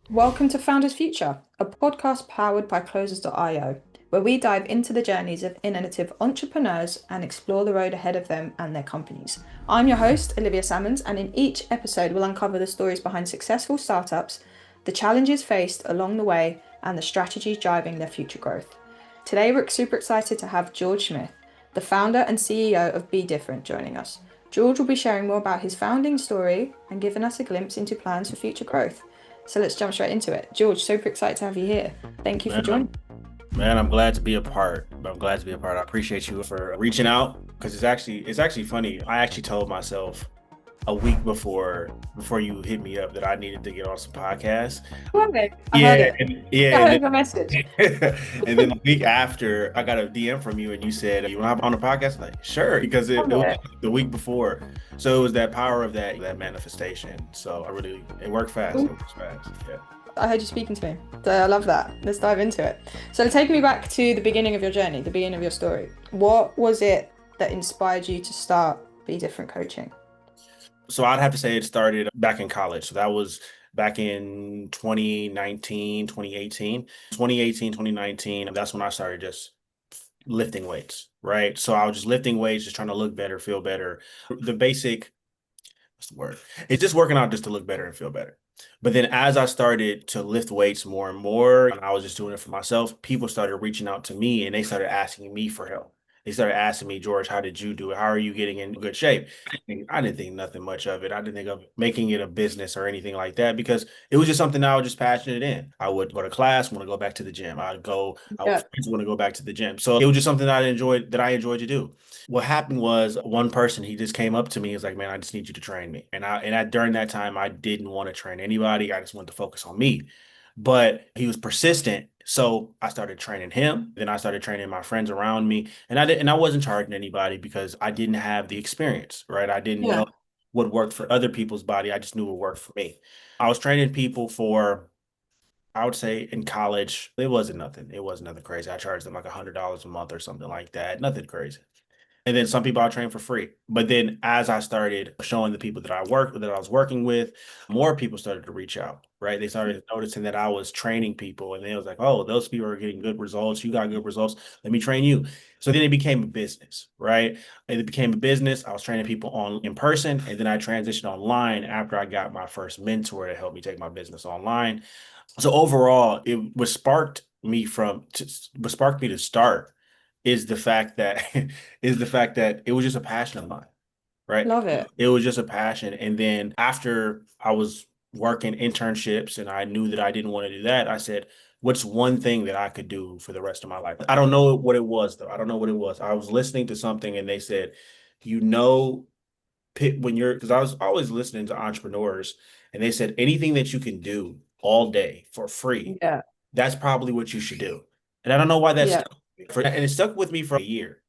Welcome to Founders Future, a podcast powered by Closers.io, where we dive into the journeys of innovative entrepreneurs and explore the road ahead of them and their companies. I'm your host, Olivia Sammons, and in each episode, we'll uncover the stories behind successful startups, the challenges faced along the way, and the strategies driving their future growth. Today, we're super excited to have George Smith, the founder and CEO of Be Different, joining us. George will be sharing more about his founding story and giving us a glimpse into plans for future growth. So let's jump straight into it. George, super excited to have you here. Thank you for Man, joining. I'm glad to be a part. I'm glad to be a part. I appreciate you for reaching out because it's actually funny. I actually told myself a week before you hit me up that I needed to get on some podcasts. Okay, I heard Yeah, it. yeah, I and heard your message. and then a week after, I got a DM from you, and you said, "You want to hop on the podcast?" I'm like, sure, because it Love was it. the week before, so it was that power of that manifestation. So it worked fast. It works fast. Yeah. I heard you speaking to me. So I love that. Let's dive into it. So take me back to the beginning of your journey, the beginning of your story. What was it that inspired you to start Be Different Coaching? So I'd have to say it started back in college. So that was back in 2019, 2018, 2018, 2019. That's when I started just lifting weights, right? So I was just lifting weights, just trying to look better, feel better. The basic, what's the word? It's just working out just to look better and feel better. But then as I started to lift weights more and more, and I was just doing it for myself, people started reaching out to me and they started asking me for help. They started asking me, George, how did you do it? How are you getting in good shape? I didn't think nothing much of it. I didn't think of making it a business or anything like that because it was just something that I was just passionate in. I would go to class, want to go back to the gym. I would Yeah. want to go back to the gym. So it was just something that I enjoyed to do. What happened was one person, he just came up to me. He's like, man, I just need you to train me. During that time, I didn't want to train anybody. I just wanted to focus on me. But he was persistent. So I started training him. Then I started training my friends around me. And I wasn't charging anybody because I didn't have the experience, right? I didn't Yeah. know what worked for other people's body. I just knew what worked for me. I was training people for, I would say in college, it wasn't nothing. It wasn't nothing crazy. I charged them like $100 a month or something like that. Nothing crazy. And then some people I train for free. But then as I started showing the people that I was working with, more people started to reach out, right? They started noticing that I was training people and they was like, oh, those people are getting good results. You got good results. Let me train you. So then it became a business, right? And it became a business. I was training people on in person and then I transitioned online after I got my first mentor to help me take my business online. So overall, what sparked me to start is the fact that is the fact that it was just a passion of mine, right? Love it. It was just a passion. And then after I was working internships and I knew that I didn't want to do that, I said, what's one thing that I could do for the rest of my life? I don't know what it was though. I don't know what it was. I was listening to something and they said, you know, when you're because I was always listening to entrepreneurs and they said anything that you can do all day for free, Yeah. that's probably what you should do. And I don't know why that's Yeah. stuck with me and it stuck with me for a year.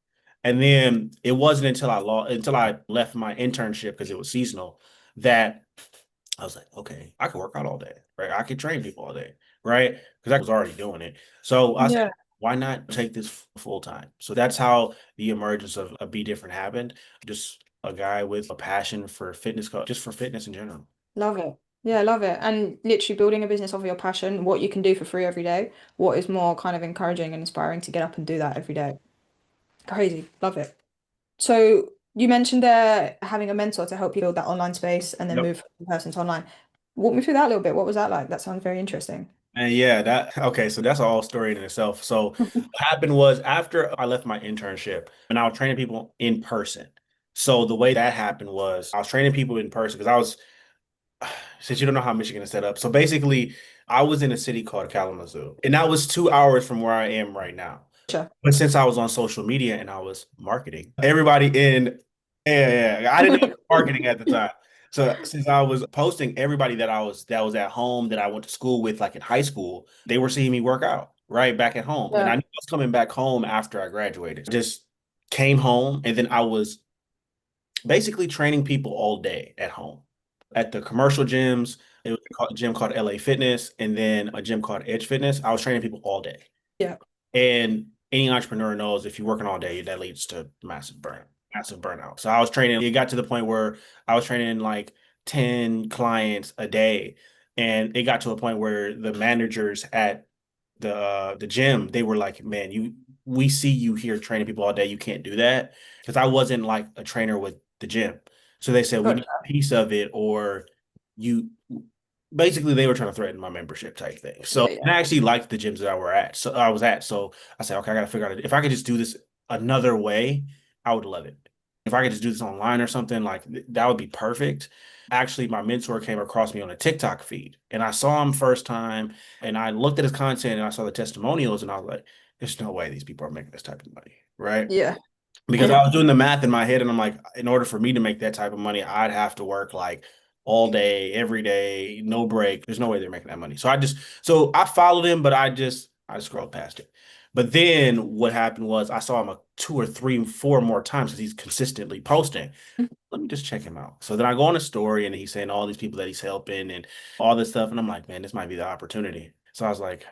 And then it wasn't until I left my internship because it was seasonal that I was like, okay, I could work out all day, right? I could train people all day, right? Because I was already doing it. So I said, Yeah. why not take this full time? So that's how the emergence of Be Different happened. Just a guy with a passion for fitness, just for fitness in general. Love it. Yeah, love it. And literally building a business off of your passion, what you can do for free every day. What is more kind of encouraging and inspiring to get up and do that every day? Crazy. Love it. So you mentioned there having a mentor to help you build that online space and then Yep. move from person to online. Walk me through that a little bit. What was that like? That sounds very interesting. And yeah, that okay. So that's a whole story in itself. So what happened was after I left my internship and I was training people in person. So the way that happened was I was training people in person because I was since you don't know how Michigan is set up. So basically, I was in a city called Kalamazoo, and that was 2 hours from where I am right now. Sure. But since I was on social media and I was marketing, everybody in, yeah, I didn't know marketing at the time. So since I was posting everybody that was at home that I went to school with, like in high school, they were seeing me work out right back at home. And I Yeah. knew I was coming back home after I graduated. Just came home and then I was basically training people all day at home at the commercial gyms. It was a gym called LA Fitness and then a gym called Edge Fitness. I was training people all day. Yeah. And any entrepreneur knows if you're working all day, that leads to massive burnout. So I was training, it got to the point where I was training like 10 clients a day. And it got to a point where the managers at the gym, they were like, "Man, we see you here training people all day. You can't do that." Because I wasn't like a trainer with the gym. So they said, "We need a Gotcha. piece of it, or you." Basically, they were trying to threaten my membership type thing. So Yeah, yeah. and I actually liked the gyms that I was at. So I said, okay, I gotta figure out if I could just do this another way, I would love it. If I could just do this online or something, like that would be perfect. Actually, my mentor came across me on a TikTok feed and I saw him first time and I looked at his content and I saw the testimonials and I was like, there's no way these people are making this type of money, right? Yeah. Because I was doing the math in my head and I'm like, in order for me to make that type of money, I'd have to work like all day, every day, no break. There's no way they're making that money. So I followed him, but I scrolled past it. But then what happened was I saw him a two or three, four more times because he's consistently posting. Let me just check him out. So then I go on a story and he's saying all these people that he's helping and all this stuff. And I'm like, man, this might be the opportunity. So I was like,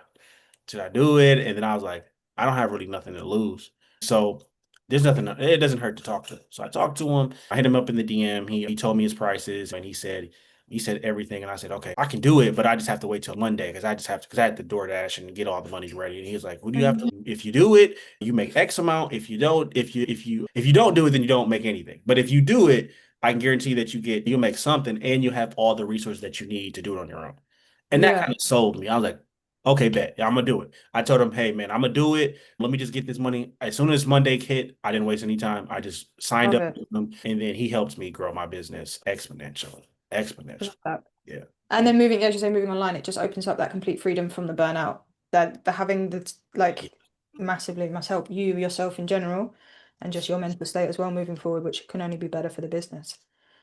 should I do it? And then I was like, I don't have really nothing to lose. So there's nothing, it doesn't hurt to talk to him. So I talked to him. I hit him up in the DM. He told me his prices and he said everything. And I said, okay, I can do it, but I just have to wait till Monday because because I had to DoorDash and get all the money ready. And he was like, what do you have to, Mhm. if you do it, you make X amount. If you don't do it, then you don't make anything. But if you do it, I can guarantee that you'll make something and you have all the resources that you need to do it on your own. And that Yeah. kind of sold me. I was like, okay, bet. Yeah, I'm gonna do it. I told him, hey man, I'm gonna do it. Let me just get this money. As soon as Monday hit, I didn't waste any time. I just signed Love up it. with him, and then he helped me grow my business exponentially. Exponentially. Love that. Yeah. And then moving, as you say, moving online, it just opens up that complete freedom from the burnout. That the having the Yeah. like massively must help you yourself in general and just your mental state as well moving forward, which can only be better for the business.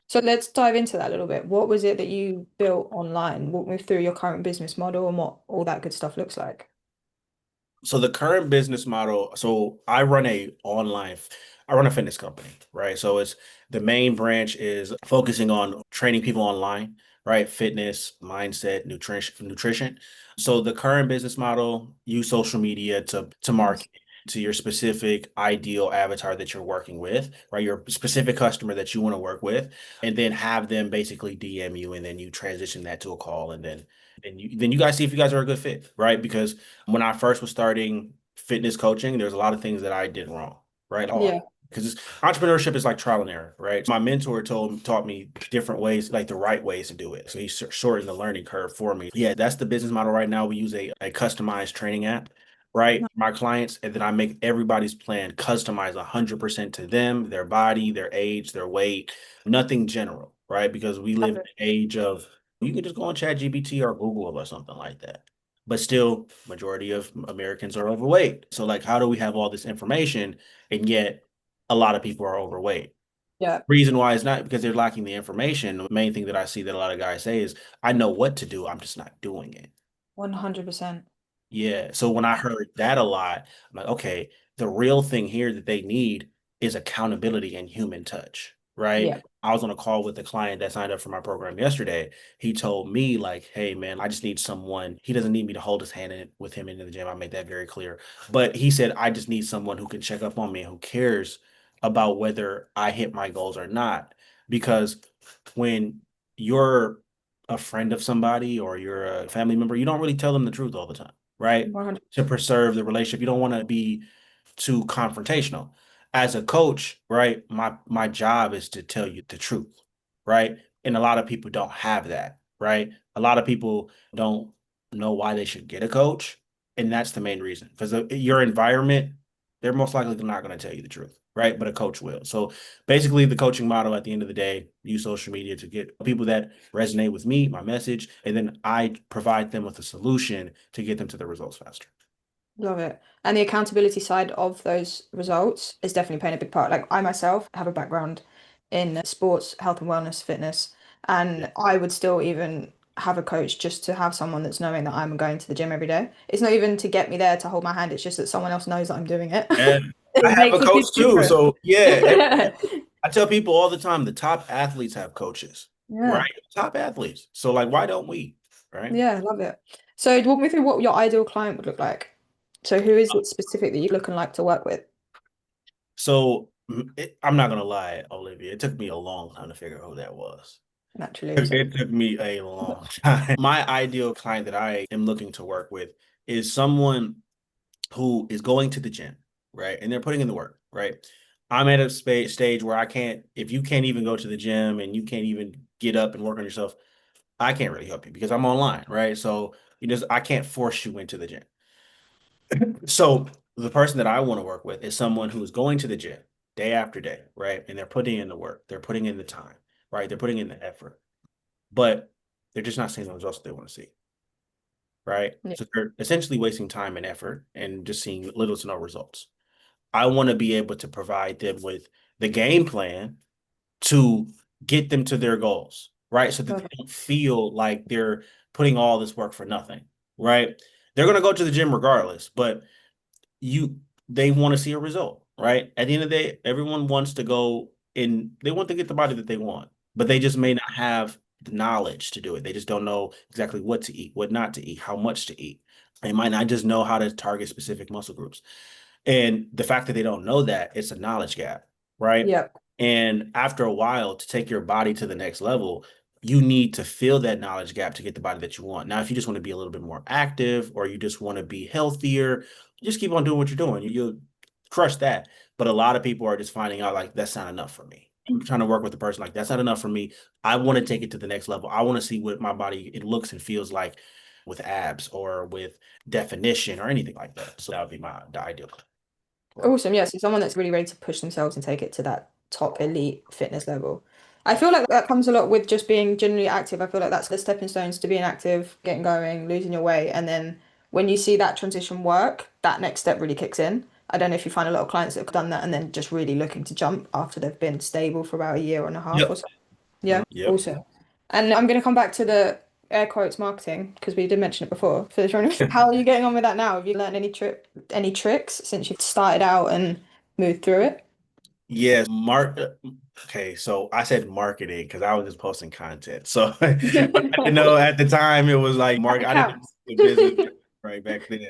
So let's dive into that a little bit. What was it that you built online? Walk me through your current business model and what all that good stuff looks like. So the current business model, so I run a fitness company, right? So it's the main branch is focusing on training people online, right? Fitness, mindset, nutrition. So the current business model, use social media to Nice. market to your specific ideal avatar that you're working with, right? Your specific customer that you want to work with, and then have them basically DM you, and then you transition that to a call, and then you guys see if you guys are a good fit, right? Because when I first was starting fitness coaching, there's a lot of things that I did wrong, right? Oh, Yeah, because entrepreneurship is like trial and error, right? My mentor taught me different ways, like the right ways to do it. So he shortened the learning curve for me. Yeah, that's the business model right now. We use a customized training app, right? no, My clients, and then I make everybody's plan customized 100% to them, their body, their age, their weight, nothing general, right? Because we live love in it. an age of you can just go on ChatGPT or Google or something like that. But still, majority of Americans are overweight. So like, how do we have all this information and yet a lot of people are overweight? Yeah, Reason why is not because they're lacking the information. The main thing that I see that a lot of guys say is, I know what to do, I'm just not doing it. 100%. Yeah. So when I heard that a lot, I'm like, okay, the real thing here that they need is accountability and human touch, right? Yeah, I was on a call with a client that signed up for my program yesterday. He told me, like, hey, man, I just need someone. He doesn't need me to hold his hand with him into the gym. I made that very clear. But he said, I just need someone who can check up on me and who cares about whether I hit my goals or not. Because when you're a friend of somebody or you're a family member, you don't really tell them the truth all the time, right? 100. To preserve the relationship. You don't want to be too confrontational. As a coach, right? My job is to tell you the truth, right? And a lot of people don't have that, right? A lot of people don't know why they should get a coach, and that's the main reason. Because your environment, they're most likely not going to tell you the truth, right? But a coach will. So basically, the coaching model at the end of the day, use social media to get people that resonate with me, my message, and then I provide them with a solution to get them to the results faster. Love it. And the accountability side of those results is definitely playing a big part. Like I myself have a background in sports, health and wellness, fitness, Yeah. and I would still even have a coach just to have someone that's knowing that I'm going to the gym every day. It's not even to get me there to hold my hand, it's just that someone else knows that I'm doing it. And I It have makes a a coach huge too. difference. So yeah, Yeah. I tell people all the time the top athletes have coaches, Yeah. right? Top athletes. So like, why don't we? Right. Yeah, love it. So walk me through what your ideal client would look like. So who is it specific that you look and like to work with? So I'm not gonna lie, Olivia. It took me a long time to figure out who that was. naturally also. It took me a long time. My ideal client that I am looking to work with is someone who is going to the gym, right? And they're putting in the work, right? I'm at a stage where I can't, if you can't even go to the gym and you can't even get up and work on yourself, I can't really help you because I'm online, right? So I can't force you into the gym. So the person that I want to work with is someone who is going to the gym day after day, right? And they're putting in the work, they're putting in the time, right? They're putting in the effort, but they're just not seeing the results they want to see, right? Yeah. So they're essentially wasting time and effort and just seeing little to no results. I want to be able to provide them with the game plan to get them to their goals, right? So that they Okay. don't feel like they're putting all this work for nothing, right? They're going to go to the gym regardless, but you they want to see a result, right? At the end of the day, everyone wants to go in, they want to get the body that they want, but they just may not have the knowledge to do it. They just don't know exactly what to eat, what not to eat, how much to eat. They might not just know how to target specific muscle groups. And the fact that they don't know that, it's a knowledge gap, right? Yep. And after a while, to take your body to the next level, you need to fill that knowledge gap to get the body that you want. Now, if you just want to be a little bit more active or you just want to be healthier, just keep on doing what you're doing. You'll crush that. But a lot of people are just finding out like that's not enough for me. I'm trying to work with the person like that's not enough for me. I want to take it to the next level. I want to see what my body it looks and feels like with abs or with definition or anything like that. So that would be the ideal work. Awesome. Yeah. So someone that's really ready to push themselves and take it to that top elite fitness level. I feel like that comes a lot with just being generally active. I feel like that's the stepping stones to being active, getting going, losing your weight. And then when you see that transition work, that next step really kicks in. I don't know if you find a lot of clients that have done that and then just really looking to jump after they've been stable for about a year and a half or Yep. so. Yeah. Yep. Awesome. And I'm going to come back to the air quotes marketing because we did mention it before. For the how are you getting on with that now? Have you learned any tricks since you've started out and moved through it? Yes, Okay, so I said marketing because I was just posting content. So I didn't know at the time it was like That market. I didn't know counts. the business right back then.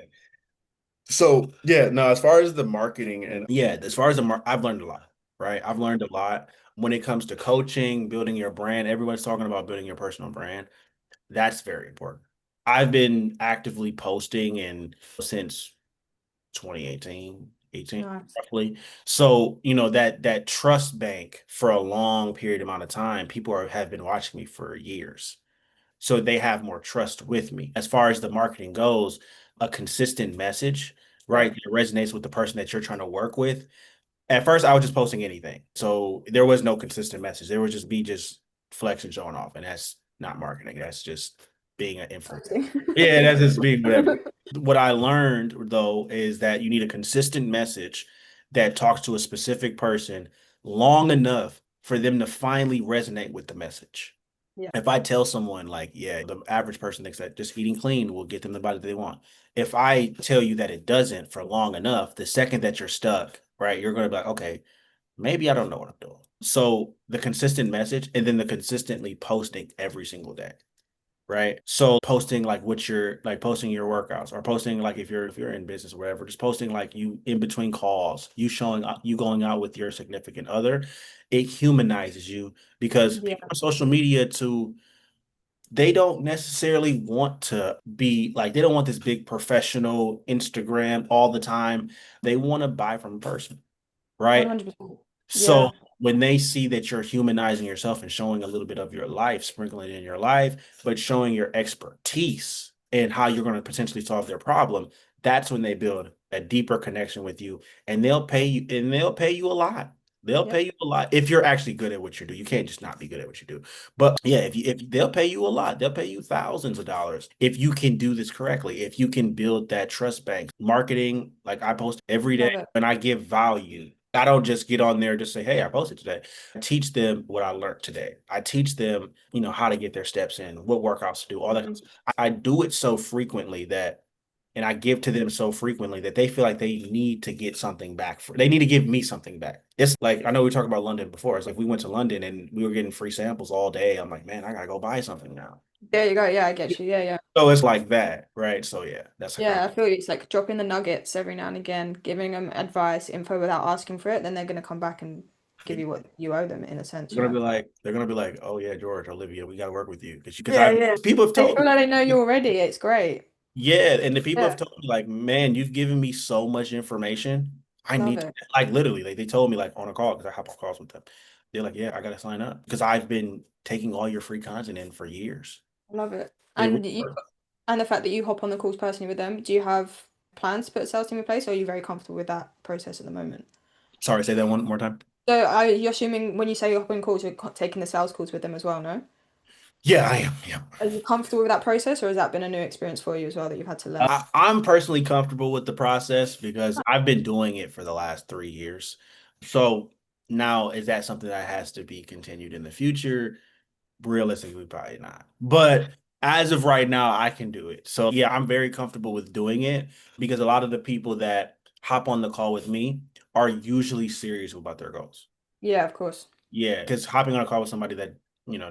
So yeah, no, as far as the marketing and yeah, as far as I've learned a lot, right? I've learned a lot when it comes to coaching, building your brand. Everyone's talking about building your personal brand. That's very important. I've been actively posting and since 2018, 18 Nice. roughly. So, that trust bank for a long period amount of time, people have been watching me for years. So they have more trust with me. As far as the marketing goes, a consistent message, Yeah. right, that resonates with the person that you're trying to work with. At first, I was just posting anything. So there was no consistent message. There was just me just flexing, showing off. And that's not marketing. That's just being an influencer. Posting. Yeah, that's just being whatever. What I learned though is that you need a consistent message that talks to a specific person long enough for them to finally resonate with the message. Yeah. If I tell someone like, yeah, the average person thinks that just eating clean will get them the body they want. If I tell you that it doesn't for long enough, the second that you're stuck, right, you're going to be like, okay, maybe I don't know what I'm doing. So the consistent message and then the consistently posting every single day, right? So posting like what you're like posting your workouts or posting like if you're in business or whatever, just posting like you in between calls, you showing up, you going out with your significant other, it humanizes you because Yeah. people on social media to they don't necessarily want to be like they don't want this big professional Instagram all the time. They want to buy from a person, right? 100%. So Yeah. when they see that you're humanizing yourself and showing a little bit of your life, sprinkling it in your life, but showing your expertise and how you're going to potentially solve their problem, that's when they build a deeper connection with you and they'll pay you a lot. They'll pay Yep. you a lot if you're actually good at what you do. You can't just not be good at what you do. But yeah, if they'll pay you a lot, they'll pay you thousands of dollars if you can do this correctly. If you can build that trust bank, marketing, like I post every day Love it. and I give value. I don't just get on there just say, "Hey, I posted today." I teach them what I learned today. I teach them, how to get their steps in, what workouts to do, all that kind of Mhm. stuff. I do it so frequently and I give to them so frequently that they feel like they need to get something back they need to give me something back. It's like I know we talked about London before. It's like we went to London and we were getting free samples all day. I'm like, man, I gotta go buy something now. There you go. Yeah, I get you. Yeah, yeah. So it's like that, right? So yeah, that's like Yeah, I feel you. It's like dropping the nuggets every now and again, giving them advice, info without asking for it, then they're going to come back and give you what you owe them in a sense, They're you gonna know? be like, oh yeah, George, Olivia, we got to work with you because Yeah, I yeah. people have They told feel like they know me, you already. It's great. yeah, and the people have Yeah, told me like, man, you've given me so much information. I love need it. like literally, they told me like on a call because I hop on calls with them. They're like, yeah, I gotta sign up because I've been taking all your free content in for years. Love it. It really And you works. and the fact that you hop on the calls personally with them, do you have plans to put a sales team in place, or are you very comfortable with that process at the moment? Sorry, say that one more time. So you're assuming when you say you're hopping calls, you're taking the sales calls with them as well, no? Yeah, I am. Yeah. Are you comfortable with that process, or has that been a new experience for you as well that you've had to learn? I'm personally comfortable with the process because I've been doing it for the last 3 years. So now is that something that has to be continued in the future? Realistically, probably not. But as of right now, I can do it. So yeah, I'm very comfortable with doing it because a lot of the people that hop on the call with me are usually serious about their goals. Yeah, of course. Yeah, because hopping on a call with somebody that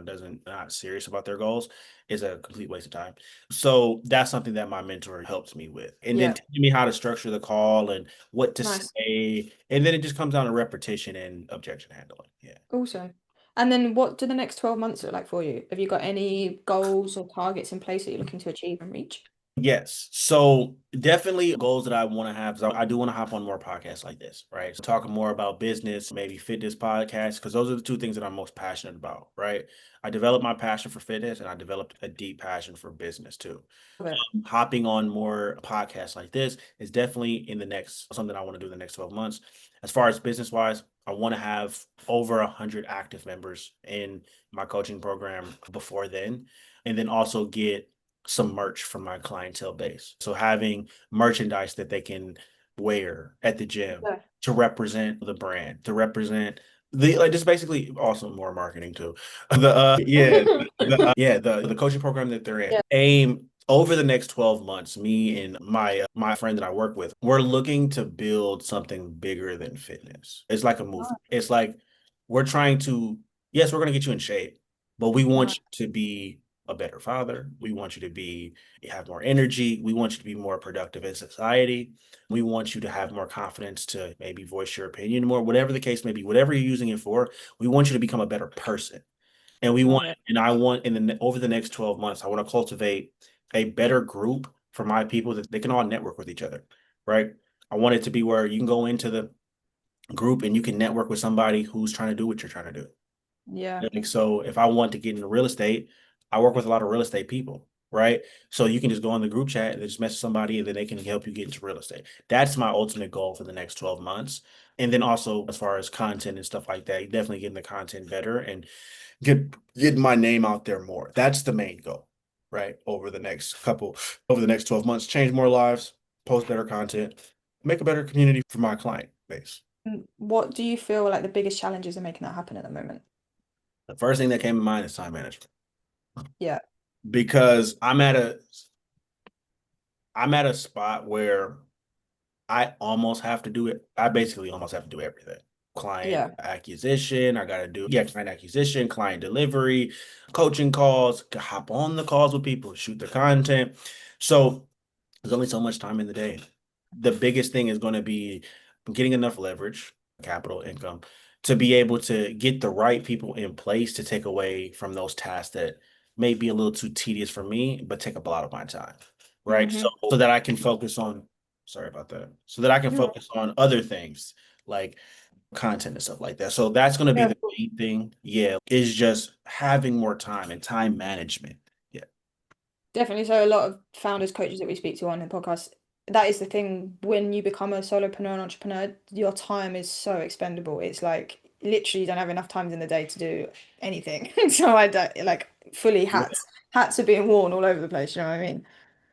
doesn't not serious about their goals is a complete waste of time. So that's something that my mentor helps me with, and then Yeah, teaching me how to structure the call and what to nice. say, and then it just comes down to repetition and objection handling. Yeah. Awesome. And then what do the next 12 months look like for you? Have you got any goals or targets in place that you're looking to achieve and reach? Yes. So definitely goals that I want to have is I do want to hop on more podcasts like this, right? So talking more about business, maybe fitness podcasts, because those are the two things that I'm most passionate about, right? I developed my passion for fitness and I developed a deep passion for business too. Love it. Hopping on more podcasts like this is definitely in the next something I want to do in the next 12 months. As far as business wise, I want to have over 100 active members in my coaching program before then, and then also get some merch from my clientele base. So having merchandise that they can wear at the gym Yeah. to represent the brand, to represent the like just basically also more marketing too. The yeah, the coaching program that they're in. Yeah. Aim over the next 12 months, me and my friend that I work with, we're looking to build something bigger than fitness. It's like a movement. It's like we're trying to, yes, we're going to get you in shape, but we want Nice. you to be a better father. We want you to be have more energy. We want you to be more productive in society. We want you to have more confidence to maybe voice your opinion more, whatever the case may be, whatever you're using it for. We want you to become a better person. And we want, Love it. and I want in the over the next 12 months, I want to cultivate a better group for my people that they can all network with each other, right? I want it to be where you can go into the group and you can network with somebody who's trying to do what you're trying to do. Yeah. Like, so if I want to get into real estate, I work with a lot of real estate people, right? So you can just go in the group chat and just message somebody and then they can help you get into real estate. That's my ultimate goal for the next 12 months. And then also as far as content and stuff like that, definitely getting the content better and get my name out there more. That's the main goal, right? Over the next 12 months, change more lives, post better content, make a better community for my client base. What do you feel like the biggest challenges in making that happen at the moment? The first thing that came to mind is time management Yeah. because I'm at a spot where I almost have to do it. I basically almost have to do everything. Client Yeah. acquisition, I gotta do client acquisition, client delivery, coaching calls, hop on the calls with people, shoot the content. So there's only so much time in the day. The biggest thing is going to be getting enough leverage, capital income, to be able to get the right people in place to take away from those tasks that may be a little too tedious for me, but take up a lot of my time. Right. So Mm-hmm. so that I can focus on, sorry about that. So that I can Yeah. focus on other things like content and stuff like that. So that's going to be Yeah. the main thing. Yeah. Is just having more time and time management. Yeah. Definitely. So a lot of founders, coaches that we speak to on the podcast, that is the thing. When you become a solopreneur and entrepreneur, your time is so expendable. It's like literally you don't have enough times in the day to do anything. So I don't like fully hats are being worn all over the place. You know what I mean?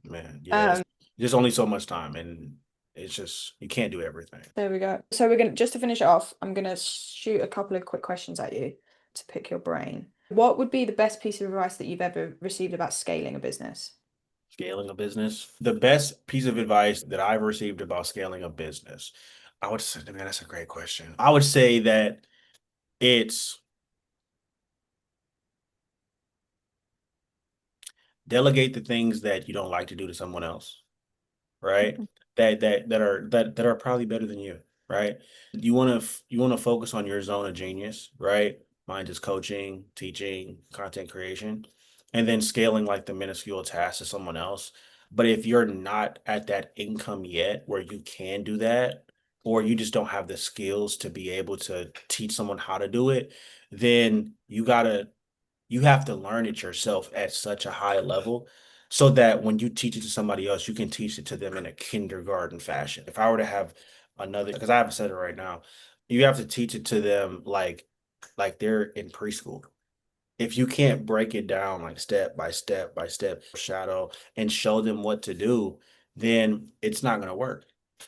Man, yes. Um, There's only so much time and it's just you can't do everything. there we go. So we're gonna just to finish it off, I'm gonna shoot a couple of quick questions at you to pick your brain. What would be the best piece of advice that you've ever received about scaling a business? Scaling a business. The best piece of advice that I've received about scaling a business, I would say, man, that's a great question. I would say that it's delegate the things that you don't like to do to someone else, right? That are probably better than you. right? You want to focus on your zone of genius, right? Mine is coaching, teaching, content creation, and then scaling like the minuscule tasks to someone else. But if you're not at that income yet where you can do that, or you just don't have the skills to be able to teach someone how to do it, then you have to learn it yourself at such a high level so that when you teach it to somebody else, you can teach it to them in a kindergarten fashion. If I were to have another, because I haven't said it right now, you have to teach it to them like they're in preschool. If you can't break it down like step by step by step, shadow and show them what to do, then it's not going to work.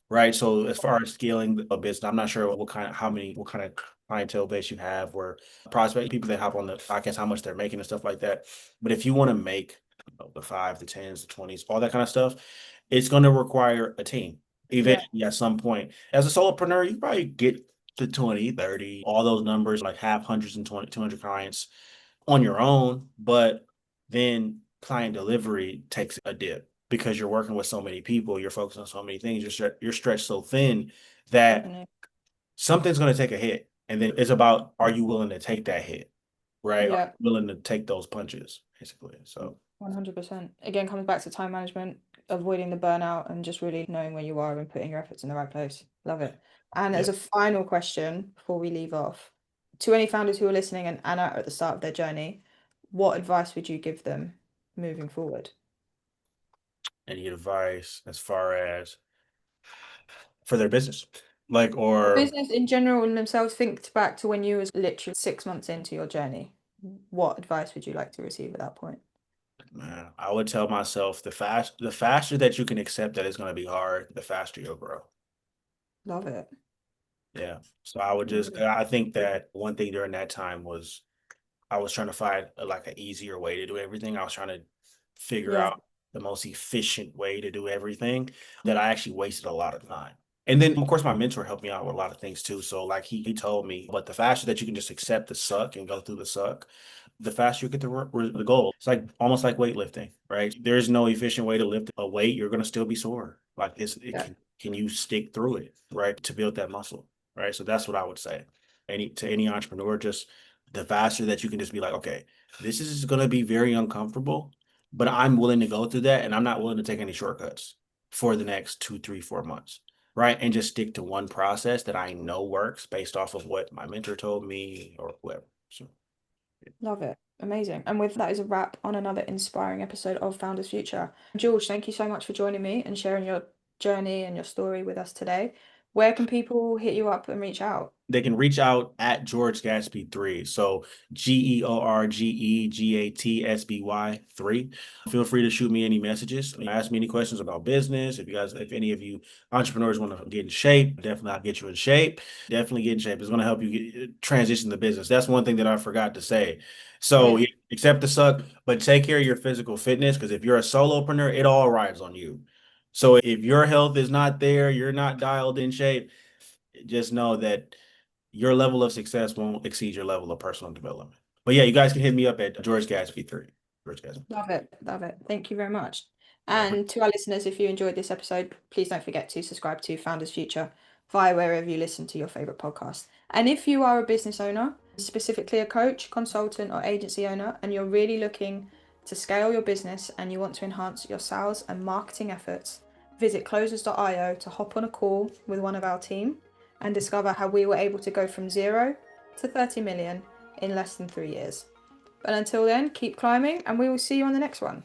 Right. So as far as scaling a business, I'm not sure what kind of clientele base you have where prospect people that hop on the podcast, how much they're making and stuff like that. But if you want to make the five, the tens, the 20s, all that kind of stuff, it's going to require a team. Yeah, Eventually, at some point, as a solopreneur, you probably get to 20, 30, all those numbers, like have hundreds and 20, 200 clients on your own, but then client delivery takes a dip because you're working with so many people, you're focused on so many things, you're stretched so thin that definitely. something's going to take a hit. And then it's about, are you willing to take that hit? Right? Are Yeah. you willing to take those punches, basically? So 100%. Again, comes back to time management, avoiding the burnout, and just really knowing where you are and putting your efforts in the right place. Love it. And yeah. as a final question before we leave off, to any founders who are listening and are at the start of their journey, what advice would you give them moving forward? Any advice as far as for their business? Like, Or or business in general and themselves, think back to when you was literally 6 months into your journey. What advice would you like to receive at that point? man, I would tell myself the faster that you can accept that it's going to be hard, the faster you'll grow. Love it. Yeah. So I would Love just, it. I think that one thing during that time was I was trying to find like an easier way to do everything. I was trying to figure Yeah. out the most efficient way to do everything that I actually wasted a lot of time. And then, of course, my mentor helped me out with a lot of things too. So, like, he told me, but the faster that you can just accept the suck and go through the suck, the faster you get the goal. It's like almost like weightlifting, right? There's no efficient way to lift a weight. You're going to still be sore. Like, Yeah. can you stick through it, right? To build that muscle, right? So, that's what I would say. To any entrepreneur, just the faster that you can just be like, okay, this is going to be very uncomfortable, but I'm willing to go through that and I'm not willing to take any shortcuts for the next 2, 3, 4 months, right? And just stick to one process that I know works based off of what my mentor told me or whoever. So, Love it. Amazing. And with that is a wrap on another inspiring episode of Founders Future. George, thank you so much for joining me and sharing your journey and your story with us today. Where can people hit you up and reach out? they can reach out at George Gatsby 3. So GeorgeGatsby 3. Feel free to shoot me any messages. Ask me any questions about business. If any of you entrepreneurs want to get in shape, definitely I'll get you in shape. Definitely get in shape. It's going to help you transition the business. That's one thing that I forgot to say. So Yeah. yeah, accept the suck, but take care of your physical fitness because if you're a solopreneur, it all rides on you. So if your health is not there, you're not dialed in shape, just know that your level of success won't exceed your level of personal development. But yeah, you guys can hit me up at George Gatsby 3. George Gatsby. Love it. Love it. Thank you very much. Yeah. And to our listeners, if you enjoyed this episode, please don't forget to subscribe to Founders Future via wherever you listen to your favorite podcast. And if you are a business owner, specifically a coach, consultant, or agency owner, and you're really looking to scale your business and you want to enhance your sales and marketing efforts, visit closers.io to hop on a call with one of our team and discover how we were able to go from 0 to 30 million in less than 3 years. But until then, keep climbing and we will see you on the next one.